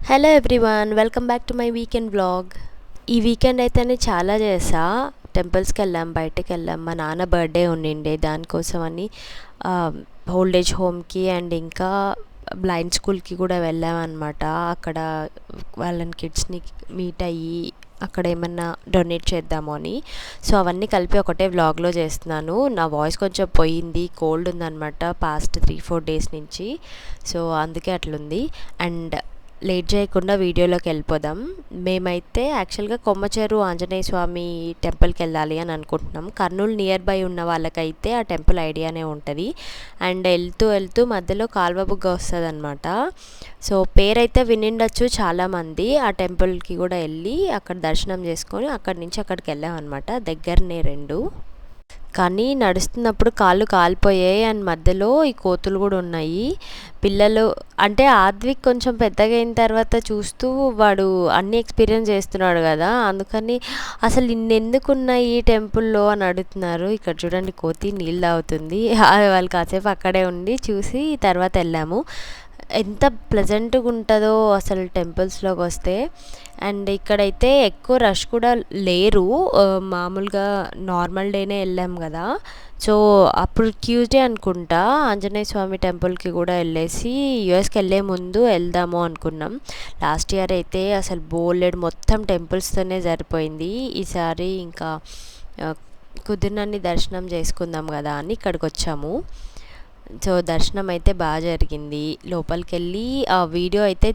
Hello everyone, welcome back to my weekend vlog. ఈ weekend అయితే నేను చాలా చేసా. టెంపుల్స్కి వెళ్ళాం, బయటకు వెళ్ళాం. మా నాన్న బర్త్డే ఉండిండే, దానికోసం అని ఓల్డ్ ఏజ్ హోమ్కి అండ్ ఇంకా బ్లైండ్ స్కూల్కి కూడా వెళ్ళామన్నమాట. అక్కడ వాళ్ళని కిడ్స్ని మీట్ అయ్యి అక్కడ ఏమన్నా డొనేట్ చేద్దాము అని. సో అవన్నీ కలిపి ఒకటే వ్లాగ్లో చేస్తున్నాను. నా వాయిస్ కొంచెం పోయింది, కోల్డ్ ఉందన్నమాట పాస్ట్ 3-4 డేస్ నుంచి. సో అందుకే అట్లుంది. అండ్ లేట్ చేయకుండా వీడియోలోకి వెళ్ళిపోదాం. మేమైతే యాక్చువల్గా కొమ్మచెరు ఆంజనేయ స్వామి టెంపుల్కి వెళ్ళాలి అని అనుకుంటున్నాం. కర్నూలు నియర్ బై ఉన్న వాళ్ళకైతే ఆ టెంపుల్ ఐడియానే ఉంటుంది. అండ్ వెళ్తూ వెళ్తూ మధ్యలో కాల్వబుగ్గ వస్తుంది అనమాట. సో పేరైతే వినిండొచ్చు చాలామంది. ఆ టెంపుల్కి కూడా వెళ్ళి అక్కడ దర్శనం చేసుకొని అక్కడి నుంచి అక్కడికి వెళ్ళామన్నమాట. దగ్గరనే రెండు. కానీ నడుస్తున్నప్పుడు కాళ్ళు కాలిపోయాయి. అండ్ మధ్యలో ఈ కోతులు కూడా ఉన్నాయి. పిల్లలు అంటే ఆద్విక్ కొంచెం పెద్దగా అయిన తర్వాత చూస్తూ వాడు అన్నీ ఎక్స్పీరియన్స్ చేస్తున్నాడు కదా, అందుకని అసలు ఇన్నెందుకు ఉన్నాయి ఈ టెంపుల్లో అని అడుగుతున్నారు. ఇక్కడ చూడండి, కోతి నీళ్ళు తాగుతుంది. వాళ్ళు కాసేపు అక్కడే ఉండి చూసి తర్వాత వెళ్ళాము. ఎంత ప్లెజెంట్గా ఉంటుందో అసలు టెంపుల్స్లోకి వస్తే. అండ్ ఇక్కడైతే ఎక్కువ రష్ కూడా లేరు. మామూలుగా నార్మల్ డేనే వెళ్ళాం కదా. సో అప్పుడు ట్యూస్డే అనుకుంటా ఆంజనేయ స్వామి టెంపుల్కి కూడా వెళ్ళేసి యూఎస్కి వెళ్ళే ముందు వెళ్దాము అనుకున్నాం. లాస్ట్ ఇయర్ అయితే అసలు బోలెడు మొత్తం టెంపుల్స్తోనే సరిపోయింది. ఈసారి ఇంకా కుదిరినన్ని దర్శనం చేసుకుందాం కదా అని ఇక్కడికి వచ్చాము. సో దర్శనం అయితే బాగా జరిగింది. లోపలికి వెళ్ళి ఆ వీడియో అయితే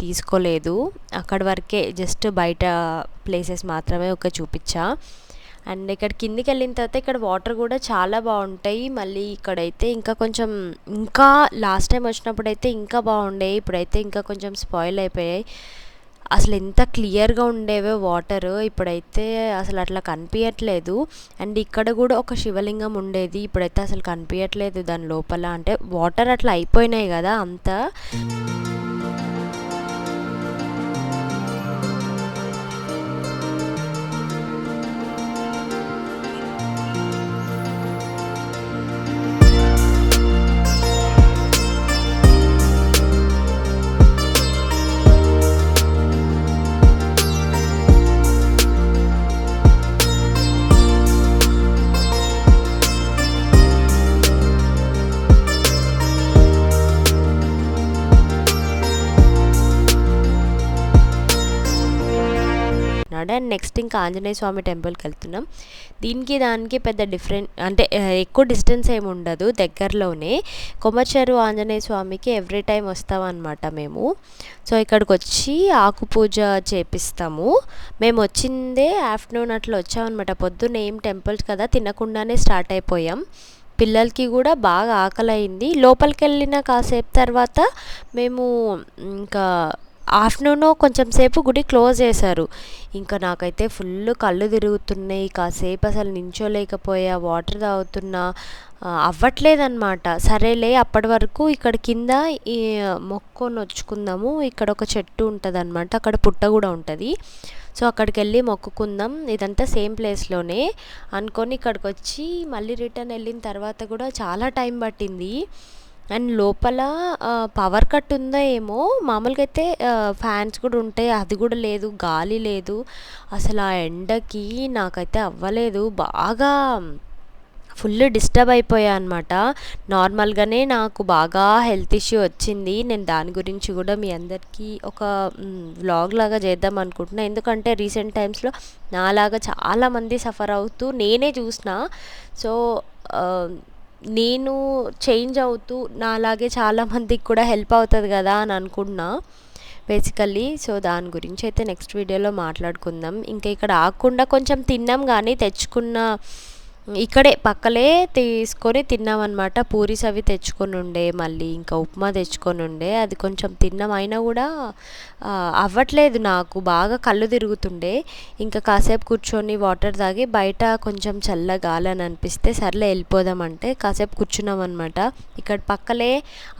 తీసుకోలేదు. అక్కడి వరకే జస్ట్ బయట ప్లేసెస్ మాత్రమే చూపించా. అండ్ ఇక్కడ కిందికి వెళ్ళిన తర్వాత ఇక్కడ వాటర్ కూడా చాలా బాగుంటాయి. మళ్ళీ ఇక్కడైతే ఇంకా లాస్ట్ టైం వచ్చినప్పుడు అయితే ఇంకా బాగుండేవి. ఇప్పుడైతే ఇంకా కొంచెం స్పాయిల్ అయిపోయాయి. అసలు ఎంత క్లియర్గా ఉండేవో వాటర్, ఇప్పుడైతే అసలు అట్లా కనిపించట్లేదు. అండ్ ఇక్కడ కూడా ఒక శివలింగం ఉండేది, ఇప్పుడైతే అసలు కనిపించట్లేదు దాని లోపల. అంటే వాటర్ అట్లా అయిపోయినాయి కదా అంతా. అండ్ నెక్స్ట్ ఇంకా ఆంజనేయ స్వామి టెంపుల్కి వెళ్తున్నాం. దానికి పెద్ద డిఫరెంట్ అంటే ఎక్కువ డిస్టెన్స్ ఏమి ఉండదు, దగ్గరలోనే. కొమ్మచెరు ఆంజనేయ స్వామికి ఎవ్రీ టైం వస్తామన్నమాట మేము. సో ఇక్కడికి వచ్చి ఆకు పూజ చేపిస్తాము. మేము వచ్చిందే ఆఫ్టర్నూన్ అట్లా వచ్చామన్నమాట. పొద్దున్న ఏం టెంపుల్స్ కదా తినకుండానే స్టార్ట్ అయిపోయాం. పిల్లలకి కూడా బాగా ఆకలైంది. లోపలికి వెళ్ళిన కాసేపు తర్వాత మేము ఇంకా ఆఫ్టర్నూన్ కొంచెం సేపు గుడి క్లోజ్ చేశారు. ఇంకా నాకైతే ఫుల్ కళ్ళు తిరుగుతున్నాయి. కాసేపు అసలు నించోలేకపోయా, వాటర్ తాగుతున్నా, అవ్వట్లేదన్నమాట. సరేలే అప్పటి వరకు ఇక్కడ కింద ఈ మొక్కొని వచ్చుకుందాము. ఇక్కడ ఒక చెట్టు ఉంటుంది అనమాట, అక్కడ పుట్ట కూడా ఉంటుంది. సో అక్కడికి వెళ్ళి మొక్కుకుందాం, ఇదంతా సేమ్ ప్లేస్లోనే అనుకొని ఇక్కడికి వచ్చి మళ్ళీ రిటర్న్ వెళ్ళిన తర్వాత కూడా చాలా టైం పట్టింది. అండ్ లోపల పవర్ కట్ ఉందో ఏమో, మామూలుగా అయితే ఫ్యాన్స్ కూడా ఉంటాయి, అది కూడా లేదు, గాలి లేదు. అసలు ఆ ఎండకి నాకైతే అవ్వలేదు. బాగా ఫుల్ డిస్టర్బ్ అయిపోయా అనమాట. నార్మల్గానే నాకు బాగా హెల్త్ ఇష్యూ వచ్చింది. నేను దాని గురించి కూడా మీ అందరికీ ఒక వ్లాగ్ లాగా చేద్దాం అనుకుంటున్నా. ఎందుకంటే రీసెంట్ టైమ్స్లో నాలాగా చాలామంది సఫర్ అవుతూ నేనే చూసిన. సో నేను చేంజ్ అవుతూ నాలాగే చాలామందికి కూడా హెల్ప్ అవుతుంది కదా అని అనుకున్నా బేసికల్లీ. సో దాని గురించి అయితే నెక్స్ట్ వీడియోలో మాట్లాడుకుందాం. ఇంకా ఇక్కడ ఆగకుండా కొంచెం తిన్నాం, కానీ తెచ్చుకున్న ఇక్కడే పక్కలే తీసుకొని తిన్నామన్నమాట. పూరీస్ అవి తెచ్చుకొని ఉండే, మళ్ళీ ఇంకా ఉప్మా తెచ్చుకొని ఉండే, అది కొంచెం తిన్నాం. అయినా కూడా అవ్వట్లేదు, నాకు బాగా కళ్ళు తిరుగుతుండే. ఇంకా కాసేపు కూర్చొని వాటర్ తాగి బయట కొంచెం చల్లగా గాలి అని అనిపిస్తే సర్లే వెళ్ళిపోదామంటే కాసేపు కూర్చున్నాం అనమాట. ఇక్కడ పక్కలే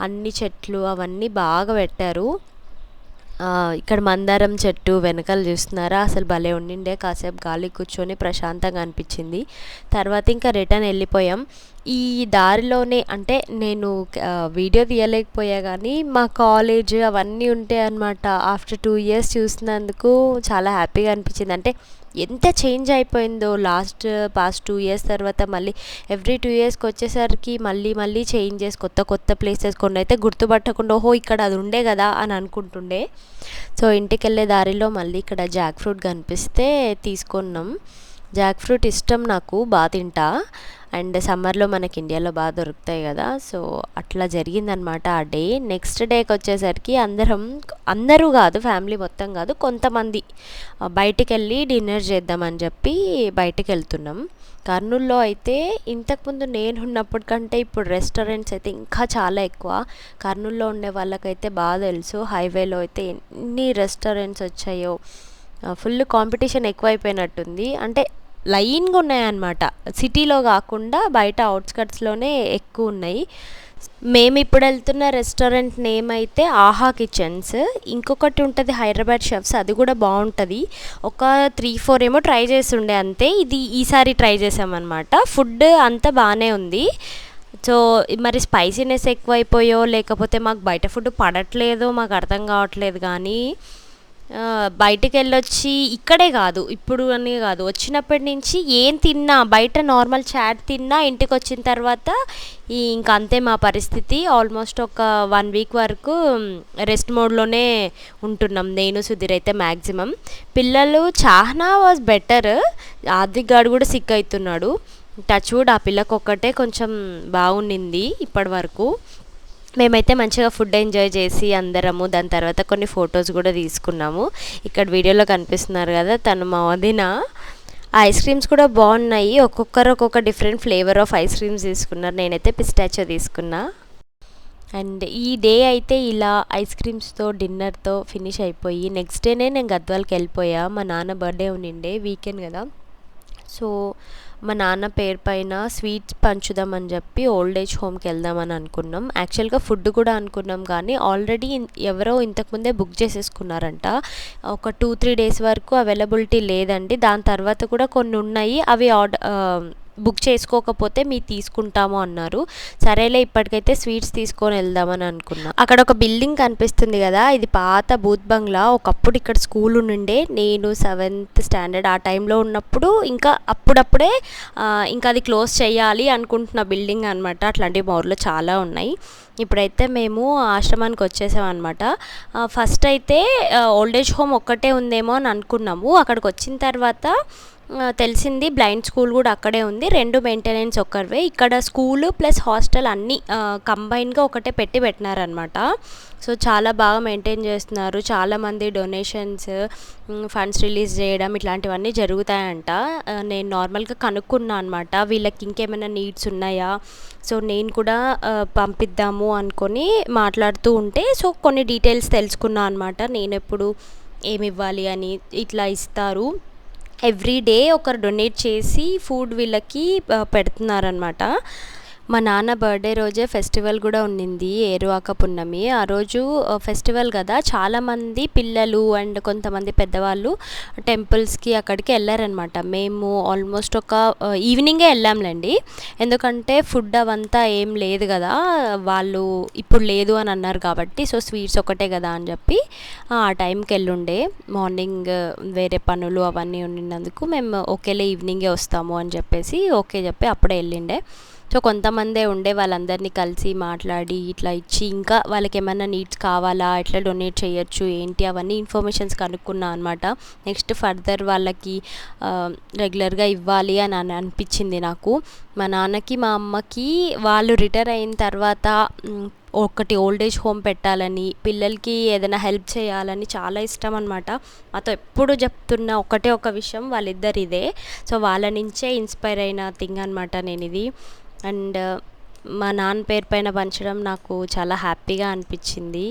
అన్ని చెట్లు అవన్నీ బాగా పెట్టారు. ఇక్కడ మందారం చెట్టు వెనకాల చూస్తున్నారా, అసలు భలే ఉండిండే. కాసేపు గాలి కూర్చొని ప్రశాంతంగా అనిపించింది. తర్వాత ఇంకా రిటర్న్ వెళ్ళిపోయాం. ఈ దారిలోనే అంటే నేను వీడియో తీయలేకపోయా కానీ మా కాలేజ్ అవన్నీ ఉంటాయి అన్నమాట. ఆఫ్టర్ 2 ఇయర్స్ చూసినందుకు చాలా హ్యాపీగా అనిపించింది. అంటే ఎంత చేంజ్ అయిపోయిందో పాస్ట్ 2 ఇయర్స్ తర్వాత మళ్ళీ ఎవ్రీ 2 ఇయర్స్కి వచ్చేసరికి మళ్ళీ మళ్ళీ చేంజెస్, కొత్త కొత్త ప్లేసెస్, కొన్ని అయితే గుర్తుపట్టకుండా ఓహో ఇక్కడ అది ఉండే కదా అని అనుకుంటుండే. సో ఇంటికి వెళ్ళే దారిలో మళ్ళీ ఇక్కడ జాక్ ఫ్రూట్ కనిపిస్తే తీసుకున్నాం. జాక్ ఫ్రూట్ ఇష్టం నాకు, బాగా తింటా. అండ్ సమ్మర్లో మనకి ఇండియాలో బాగా దొరుకుతాయి కదా. సో అట్లా జరిగిందనమాట ఆ డే. నెక్స్ట్ డేకి వచ్చేసరికి అందరూ కాదు, ఫ్యామిలీ మొత్తం కాదు, కొంతమంది బయటికి వెళ్ళి డిన్నర్ చేద్దామని చెప్పి బయటికి వెళ్తున్నాం. కర్నూలులో అయితే ఇంతకుముందు నేను ఉన్నప్పటికంటే ఇప్పుడు రెస్టారెంట్స్ అయితే ఇంకా చాలా ఎక్కువ. కర్నూలులో ఉండే వాళ్ళకైతే బాగా తెలుసు, హైవేలో అయితే ఎన్ని రెస్టారెంట్స్ వచ్చాయో. ఫుల్ కాంపిటీషన్ ఎక్కువైపోయినట్టుంది. అంటే లైన్గా ఉన్నాయన్నమాట, సిటీలో కాకుండా బయట అవుట్స్కట్స్లోనే ఎక్కువ ఉన్నాయి. మేము ఇప్పుడు వెళ్తున్న రెస్టారెంట్ నేమ్ అయితే ఆహా కిచెన్స్. ఇంకొకటి ఉంటుంది హైదరాబాద్ షెఫ్స్, అది కూడా బాగుంటుంది. ఒక 3-4 ఏమో ట్రై చేస్తుండే అంతే. ఇది ఈసారి ట్రై చేసామన్నమాట. ఫుడ్ అంతా బాగానే ఉంది. సో మరి స్పైసీనెస్ ఎక్కువైపోయో లేకపోతే మాకు బయట ఫుడ్ పడట్లేదో మాకు అర్థం కావట్లేదు. కానీ బయటికి వెళ్ళొచ్చి ఇక్కడే కాదు, ఇప్పుడు అని కాదు, వచ్చినప్పటి నుంచి ఏం తిన్నా, బయట నార్మల్ చాట్ తిన్నా, ఇంటికి వచ్చిన తర్వాత ఇంకా అంతే మా పరిస్థితి. ఆల్మోస్ట్ ఒక 1 వీక్ వరకు రెస్ట్ మోడ్లోనే ఉంటున్నాం నేను సుధీర్ అయితే మ్యాక్సిమం. పిల్లలు చాహ్నా వాజ్ బెటర్, ఆదిక్ గాడు కూడా సిక్ అవుతున్నాడు. టచ్ వుడ్ ఆ పిల్లకు ఒక్కటే కొంచెం బాగుండింది ఇప్పటి వరకు. మేమైతే మంచిగా ఫుడ్ ఎంజాయ్ చేసి అందరము దాని తర్వాత కొన్ని ఫొటోస్ కూడా తీసుకున్నాము. ఇక్కడ వీడియోలో కనిపిస్తున్నారు కదా, తను మా వదిన. ఐస్ క్రీమ్స్ కూడా బాగున్నాయి, ఒక్కొక్కరు ఒక్కొక్క different flavour of ice creams తీసుకున్నారు. నేనైతే పిస్టాచియో తీసుకున్నా. అండ్ ఈ డే అయితే ఇలా ఐస్ క్రీమ్స్తో డిన్నర్తో ఫినిష్ అయిపోయి నెక్స్ట్ డేనే నేను గద్వాల్కి వెళ్ళిపోయా. మా నాన్న బర్త్డే ఉండిండే, వీకెండ్ కదా. సో మా నాన్న పేరు పైన స్వీట్స్ పంచుదామని చెప్పి ఓల్డ్ ఏజ్ హోమ్కి వెళ్దామని అనుకున్నాం. యాక్చువల్గా ఫుడ్ కూడా అనుకున్నాం కానీ ఆల్రెడీ ఎవరో ఇంతకుముందే బుక్ చేసేసుకున్నారంట. ఒక 2-3 డేస్ వరకు అవైలబిలిటీ లేదండి. దాని తర్వాత కూడా కొన్ని ఉన్నాయి, అవి బుక్ చేసుకోకపోతే మీరు తీసుకుంటాము అన్నారు. సరేలే ఇప్పటికైతే స్వీట్స్ తీసుకొని వెళ్దామని అనుకున్నా. అక్కడ ఒక బిల్డింగ్ కనిపిస్తుంది కదా, ఇది పాత బూత్ బంగ్లా. ఒకప్పుడు ఇక్కడ స్కూల్ ఉండే, నేను 7th స్టాండర్డ్ ఆ టైంలో ఉన్నప్పుడు. ఇంకా అప్పుడప్పుడే ఇంకా అది క్లోజ్ చేయాలి అనుకుంటున్న బిల్డింగ్ అనమాట. అట్లాంటివి మా ఊర్లో చాలా ఉన్నాయి. ఇప్పుడైతే మేము ఆశ్రమానికి వచ్చేసాం అనమాట. ఫస్ట్ అయితే ఓల్డ్ ఏజ్ హోమ్ ఒక్కటే ఉందేమో అని అనుకున్నాము. అక్కడికి వచ్చిన తర్వాత తెలిసింది బ్లైండ్ స్కూల్ కూడా అక్కడే ఉంది, 2 మెయింటెనెన్స్ ఒక్కరివే. ఇక్కడ స్కూలు ప్లస్ హాస్టల్ అన్నీ కంబైన్గా ఒకటే పెట్టినారనమాట. సో చాలా బాగా మెయింటైన్ చేస్తున్నారు. చాలామంది డొనేషన్స్, ఫండ్స్ రిలీజ్ చేయడం ఇట్లాంటివన్నీ జరుగుతాయంట. నేను నార్మల్గా కనుక్కున్నా అనమాట, వీళ్ళకి ఇంకేమైనా నీడ్స్ ఉన్నాయా, సో నేను కూడా పంపిద్దాము అనుకొని మాట్లాడుతూ ఉంటే సో కొన్ని డీటెయిల్స్ తెలుసుకున్నా అనమాట. నేను ఎప్పుడు ఏమి ఇవ్వాలి అని. ఇట్లా ఇస్తారు, ఎవ్రీ డే ఒకరు డొనేట్ చేసి ఫుడ్ వీళ్ళకి పెడుతున్నారనమాట. మా నాన్న బర్త్డే రోజే ఫెస్టివల్ కూడా ఉండింది, ఏరువాక పున్నమి. ఆ రోజు ఫెస్టివల్ కదా, చాలామంది పిల్లలు అండ్ కొంతమంది పెద్దవాళ్ళు టెంపుల్స్కి అక్కడికి వెళ్ళారనమాట. మేము ఆల్మోస్ట్ ఒక ఈవినింగే వెళ్ళాంలేండి, ఎందుకంటే ఫుడ్ అవంతా ఏం లేదు కదా, వాళ్ళు ఇప్పుడు లేదు అని అన్నారు కాబట్టి. సో స్వీట్స్ ఒకటే కదా అని చెప్పి ఆ టైంకి వెళ్ళుండే. మార్నింగ్ వేరే పనులు అవన్నీ ఉండినందుకు మేము ఓకేలే ఈవినింగే వస్తాము అని చెప్పేసి ఓకే చెప్పి అప్పుడే వెళ్ళిండే. సో కొంతమందే ఉండే, వాళ్ళందరినీ కలిసి మాట్లాడి ఇట్లా ఇచ్చి ఇంకా వాళ్ళకి ఏమైనా నీడ్స్ కావాలా, ఎట్లా డొనేట్ చేయొచ్చు ఏంటి అవన్నీ ఇన్ఫర్మేషన్స్ కనుక్కున్నా అనమాట. నెక్స్ట్ ఫర్దర్ వాళ్ళకి రెగ్యులర్గా ఇవ్వాలి అని అనిపించింది నాకు. మా నాన్నకి మా అమ్మకి వాళ్ళు రిటైర్ అయిన తర్వాత ఒకటి ఓల్డ్ ఏజ్ హోమ్ పెట్టాలని, పిల్లలకి ఏదైనా హెల్ప్ చేయాలని చాలా ఇష్టం అనమాట. మాతో ఎప్పుడు చెప్తున్న ఒకటే ఒక విషయం వాళ్ళిద్దరు ఇదే. సో వాళ్ళ నుంచే ఇన్స్పైర్ అయిన థింగ్ అనమాట నేను ఇది. అండ్ మా నాన్న పేరు పైన పంచడం నాకు చాలా హ్యాపీగా అనిపించింది.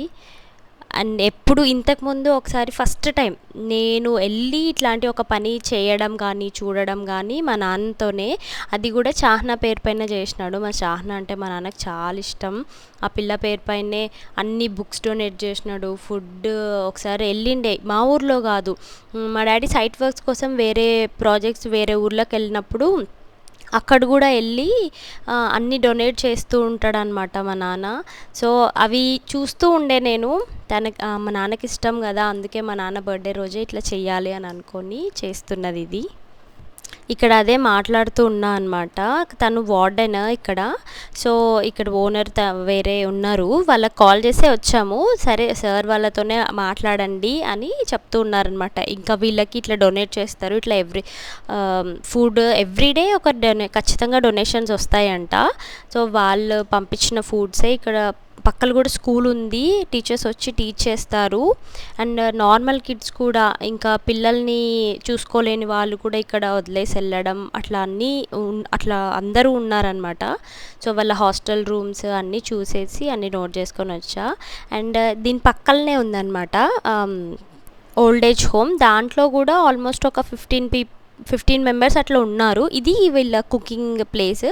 అండ్ ఎప్పుడు ఇంతకుముందు ఒకసారి ఫస్ట్ టైం నేను వెళ్ళి ఇట్లాంటి ఒక పని చేయడం కానీ చూడడం కానీ మా నాన్నతోనే, అది కూడా చాహ్నా పేరు పైన చేసినాడు. మా చాహ్నా అంటే మా నాన్నకు చాలా ఇష్టం. ఆ పిల్ల పేరు పైనే అన్ని బుక్స్ డొనేట్ చేసినాడు, ఫుడ్. ఒకసారి వెళ్ళిండే, మా ఊర్లో కాదు, మా డాడీ సైట్ వర్క్స్ కోసం వేరే ప్రాజెక్ట్స్ వేరే ఊర్లోకి వెళ్ళినప్పుడు అక్కడ కూడా వెళ్ళి అన్నీ డొనేట్ చేస్తూ ఉంటాడనమాట మా నాన్న. సో అవి చూస్తూ ఉండే నేను. మా నాన్నకి ఇష్టం కదా, అందుకే మా నాన్న బర్త్డే రోజే ఇట్లా చెయ్యాలి అని అనుకొని చేస్తున్నది ఇది. ఇక్కడ అదే మాట్లాడుతూ ఉన్నా అనమాట. తను వార్డెన్ ఇక్కడ. సో ఇక్కడ ఓనర్ వేరే ఉన్నారు, వాళ్ళకి కాల్ చేసే వచ్చాము. సరే సార్ వాళ్ళతోనే మాట్లాడండి అని చెప్తూ ఉన్నారనమాట. ఇంకా వీళ్ళకి ఇట్లా డొనేట్ చేస్తారు, ఇట్లా ఫుడ్ ఎవ్రీడే ఒక ఖచ్చితంగా డొనేషన్స్ వస్తాయంట. సో వాళ్ళు పంపించిన ఫుడ్సే ఇక్కడ పక్కన కూడా స్కూల్ ఉంది, టీచర్స్ వచ్చి టీచ్ చేస్తారు. అండ్ నార్మల్ కిడ్స్ కూడా, ఇంకా పిల్లల్ని చూసుకోలేని వాళ్ళు కూడా ఇక్కడ వదిలేసి వెళ్ళడం అట్లా అన్నీ అట్లా అందరూ ఉన్నారనమాట. సో వాళ్ళ హాస్టల్ రూమ్స్ అన్నీ చూసేసి అన్నీ నోట్ చేసుకొని వచ్చా. అండ్ దీని పక్కనే ఉందన్నమాట ఓల్డ్ ఏజ్ హోమ్. దాంట్లో కూడా ఆల్మోస్ట్ ఒక 15 మెంబర్స్ అట్లా ఉన్నారు. ఇది వీళ్ళ కుకింగ్ ప్లేస్.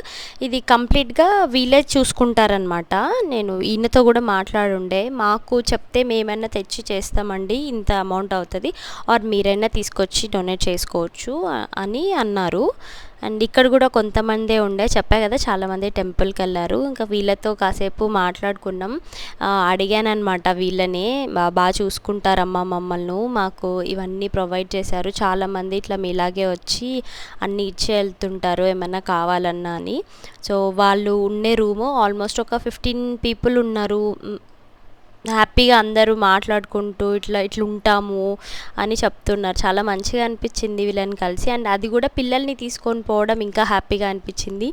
ఇది కంప్లీట్గా వీళ్ళే చూసుకుంటారనమాట. నేను ఈయనతో కూడా మాట్లాడుండే, మాకు చెప్తే మేమైనా తెచ్చి చేస్తామండి, ఇంత అమౌంట్ అవుతుంది, ఆర్ మీరైనా తీసుకొచ్చి డొనేట్ చేసుకోవచ్చు అని అన్నారు. అండ్ ఇక్కడ కూడా కొంతమందే ఉండే, చెప్పా కదా చాలామంది టెంపుల్కి వెళ్ళారు. ఇంకా వీళ్ళతో కాసేపు మాట్లాడుకున్నాం. అడిగానమాట వీళ్ళని, బాగా చూసుకుంటారమ్మా మమ్మల్ని, మాకు ఇవన్నీ ప్రొవైడ్ చేశారు, చాలామంది ఇట్లా మీలాగే వచ్చి అన్నీ ఇచ్చి వెళ్తుంటారు ఏమన్నా కావాలన్నా అని. సో వాళ్ళు ఉండే రూము ఆల్మోస్ట్ ఒక 15 పీపుల్ ఉన్నారు. హ్యాపీగా అందరూ మాట్లాడుకుంటూ ఇట్లా ఉంటాము అని చెప్తున్నారు. చాలా మంచిగా అనిపించింది వీళ్ళని కలిసి. అండ్ అది కూడా పిల్లల్ని తీసుకొని పోవడం ఇంకా హ్యాపీగా అనిపించింది.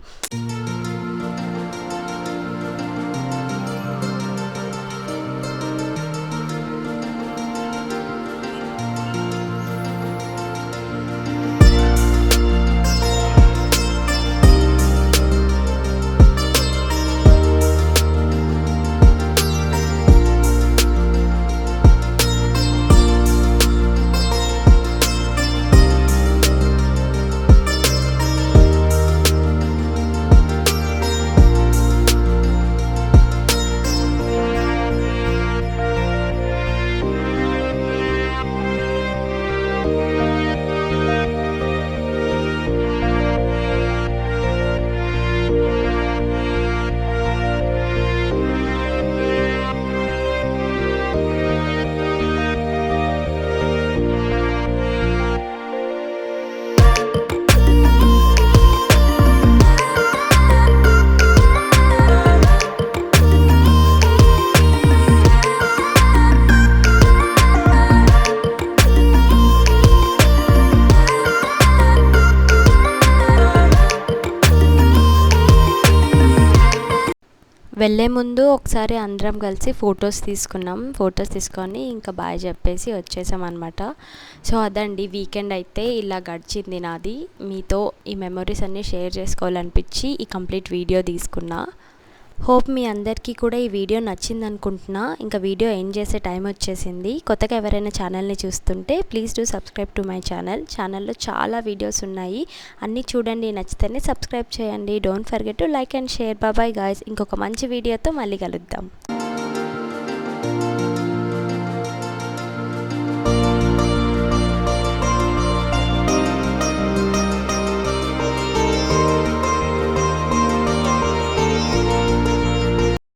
వెళ్ళే ముందు ఒకసారి అందరం కలిసి ఫొటోస్ తీసుకున్నాం. ఫొటోస్ తీసుకొని ఇంకా బాయ్ చెప్పేసి వచ్చేసాం అనమాట. సో అదండి వీకెండ్ అయితే ఇలా గడిచింది నాది. మీతో ఈ మెమొరీస్ అన్నీ షేర్ చేసుకోవాలనిపించి ఈ కంప్లీట్ వీడియో తీసుకున్నా. హోప్ మీ అందరికీ కూడా ఈ వీడియో నచ్చింది అనుకుంటున్నా. ఇంకా వీడియో ఎండ్ చేసే టైం వచ్చేసింది. కొత్తగా ఎవరైనా ఛానల్ని చూస్తుంటే please do subscribe to my channel. ఛానల్లో చాలా వీడియోస్ ఉన్నాయి, అన్నీ చూడండి, నచ్చితేనే సబ్స్క్రైబ్ చేయండి. Don't forget to like and share. Bye guys, ఇంకొక మంచి వీడియోతో మళ్ళీ కలుద్దాం.